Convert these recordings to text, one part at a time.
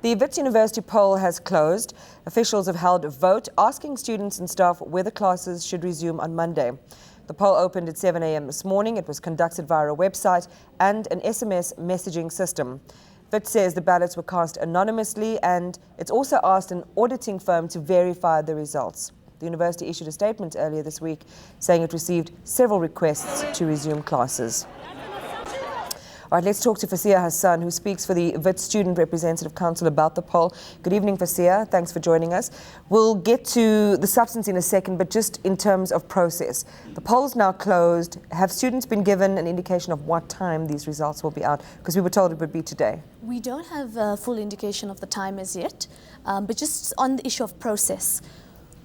The Wits University poll has closed. Officials have held a vote asking students and staff whether classes should resume on Monday. The poll opened at 7 a.m. this morning. It was conducted via a website and an SMS messaging system. Wits says the ballots were cast anonymously, and it's also asked an auditing firm to verify the results. The university issued a statement earlier this week saying it received several requests to resume classes. All right, let's talk to Fasiya Hassan, who speaks for the Wits Student Representative Council about the poll. Good evening, Fasiya. Thanks for joining us. We'll get to the substance in a second, but just in terms of process. The poll's now closed. Have students been given an indication of what time these results will be out? Because we were told it would be today. We don't have a full indication of the time as yet, but just on the issue of process.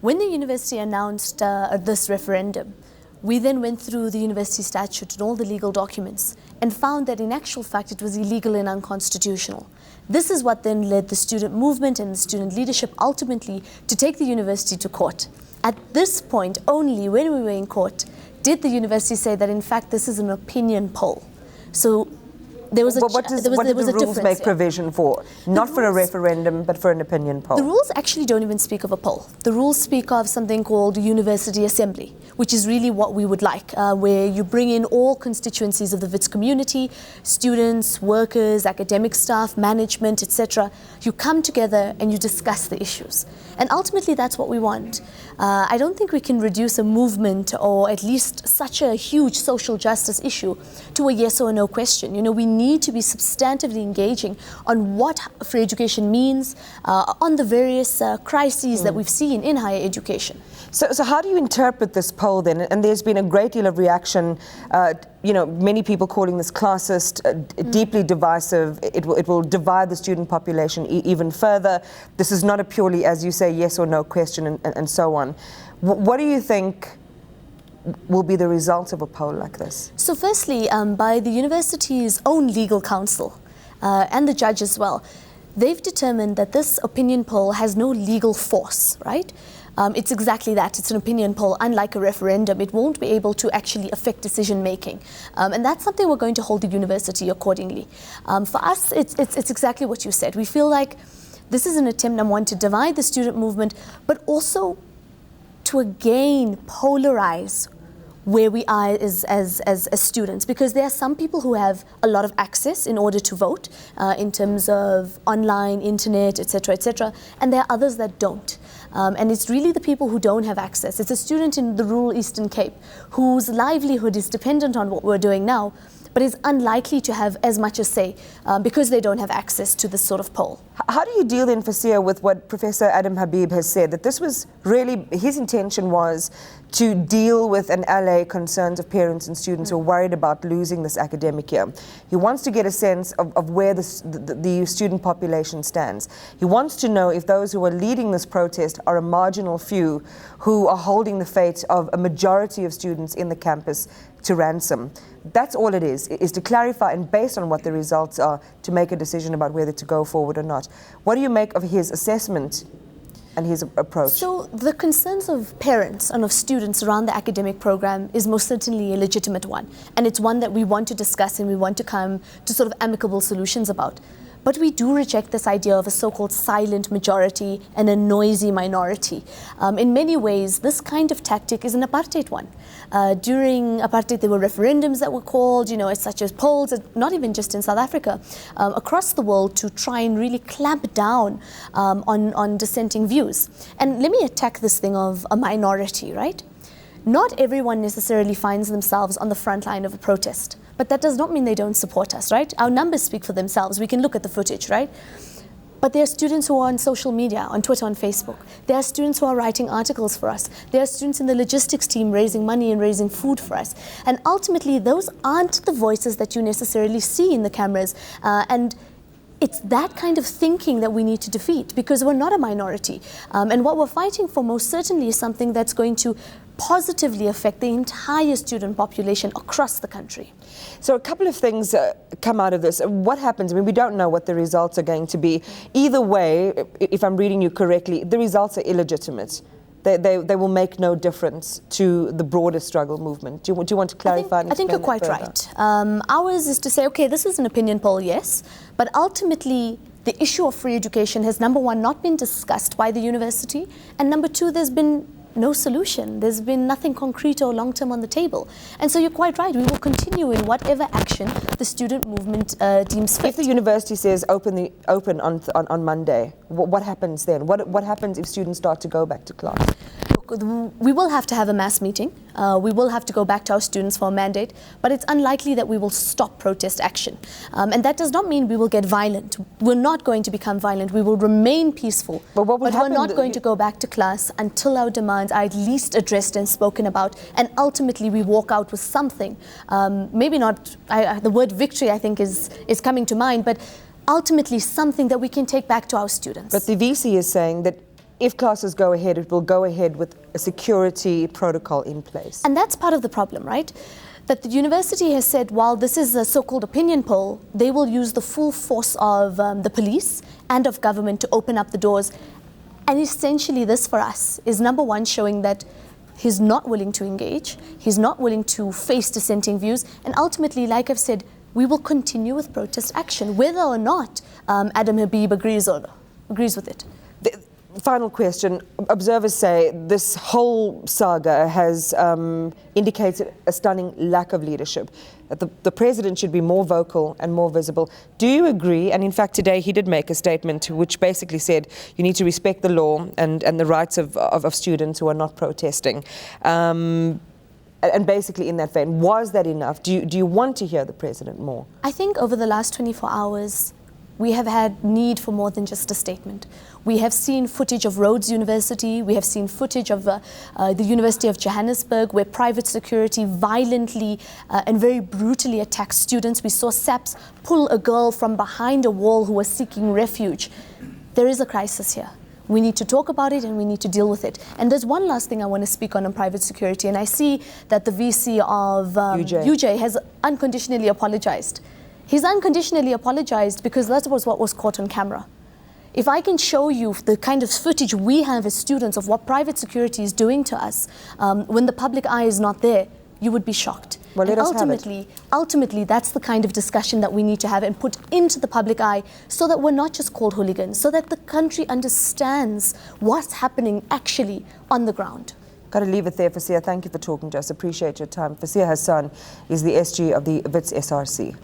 When the university announced this referendum, we then went through the university statute and all the legal documents and found that in actual fact it was illegal and unconstitutional. This is what then led the student movement and the student leadership ultimately to take the university to court. At this point, only when we were in court, did the university say that in fact this is an opinion poll. So there was a what do the rules make provision for? Not for a referendum, but for an opinion poll? The rules actually don't even speak of a poll. The rules speak of something called university assembly, which is really what we would like, where you bring in all constituencies of the Wits community, students, workers, academic staff, management, etc. You come together and you discuss the issues. And ultimately that's what we want. I don't think we can reduce a movement or at least such a huge social justice issue to a yes or no question. You know, we need to be substantively engaging on what free education means, on the various crises that we've seen in higher education. So how do you interpret this poll then? And there's been a great deal of reaction, you know, many people calling this classist, deeply divisive. It will divide the student population even further. This is not a purely, as you say, yes or no question and so on. What do you think will be the results of a poll like this? So firstly, by the university's own legal counsel and the judge as well, they've determined that this opinion poll has no legal force, right? It's exactly that. It's an opinion poll. Unlike a referendum, it won't be able to actually affect decision making. And that's something we're going to hold the university accordingly. For us, it's exactly what you said. We feel like this is an attempt, number one, to divide the student movement, but also to again polarize where we are as students, because there are some people who have a lot of access in order to vote in terms of online, internet, etc., and there are others that don't. And it's really the people who don't have access. It's a student in the rural Eastern Cape whose livelihood is dependent on what we're doing now, but is unlikely to have as much a say because they don't have access to this sort of poll. How do you deal then, Fasiya, with what Professor Adam Habib has said, that this was really, his intention was to deal with an LA concerns of parents and students who are worried about losing this academic year. He wants to get a sense of where the student population stands. He wants to know if those who are leading this protest are a marginal few who are holding the fate of a majority of students in the campus to ransom. That's all it is to clarify, and based on what the results are, to make a decision about whether to go forward or not. What do you make of his assessment and his approach? So the concerns of parents and of students around the academic program is most certainly a legitimate one. And it's one that we want to discuss and we want to come to sort of amicable solutions about. But we do reject this idea of a so-called silent majority and a noisy minority. In many ways, this kind of tactic is an apartheid one. During apartheid, there were referendums that were called, you know, such as polls, not even just in South Africa, across the world, to try and really clamp down on dissenting views. And let me attack this thing of a minority, right? Not everyone necessarily finds themselves on the front line of a protest. But that does not mean they don't support us, right? Our numbers speak for themselves. We can look at the footage, right? But there are students who are on social media, on Twitter, on Facebook. There are students who are writing articles for us. There are students in the logistics team raising money and raising food for us. And ultimately, those aren't the voices that you necessarily see in the cameras. And it's that kind of thinking that we need to defeat, because we're not a minority. And what we're fighting for most certainly is something that's going to positively affect the entire student population across the country. So a couple of things come out of this. What happens? I mean, we don't know what the results are going to be. Either way, if I'm reading you correctly, the results are illegitimate. They will make no difference to the broader struggle movement. Do you want to clarify? I think you're quite right. Ours is to say, okay, this is an opinion poll, yes, but ultimately the issue of free education has, number one, not been discussed by the university, and number two, there's been no solution. There's been nothing concrete or long-term on the table. And so you're quite right, we will continue in whatever action the student movement deems fit. If the university says open on Monday, what happens then? What happens if students start to go back to class? We will have to have a mass meeting. We will have to go back to our students for a mandate, but it's unlikely that we will stop protest action. And that does not mean we will get violent. We're not going to become violent. We will remain peaceful. But we're not going to go back to class until our demands are at least addressed and spoken about, and ultimately we walk out with something. Maybe not, the word victory I think is coming to mind, but ultimately something that we can take back to our students. But the VC is saying that if classes go ahead, it will go ahead with a security protocol in place. And that's part of the problem, right? That the university has said, while this is a so-called opinion poll, they will use the full force of the police and of government to open up the doors. And essentially this for us is, number one, showing that he's not willing to engage, he's not willing to face dissenting views, and ultimately, like I've said, we will continue with protest action, whether or not Adam Habib agrees with it. Final question. Observers say this whole saga has indicated a stunning lack of leadership, that the president should be more vocal and more visible. Do you agree? And in fact, today he did make a statement which basically said you need to respect the law and the rights of students who are not protesting. And basically in that vein, was that enough? Do you want to hear the president more? I think over the last 24 hours, we have had need for more than just a statement. We have seen footage of Rhodes University, we have seen footage of the University of Johannesburg, where private security violently and very brutally attacked students. We saw SAPS pull a girl from behind a wall who was seeking refuge. There is a crisis here. We need to talk about it and we need to deal with it. And there's one last thing I want to speak on private security, and I see that the VC of UJ has unconditionally apologized. He's unconditionally apologized because that was what was caught on camera. If I can show you the kind of footage we have as students of what private security is doing to us when the public eye is not there, you would be shocked. Well, let us ultimately, that's the kind of discussion that we need to have and put into the public eye, so that we're not just called hooligans, so that the country understands what's happening actually on the ground. Got to leave it there, Fasea. Thank you for talking to us. Appreciate your time. Fasea Hassan is the SG of the Wits SRC.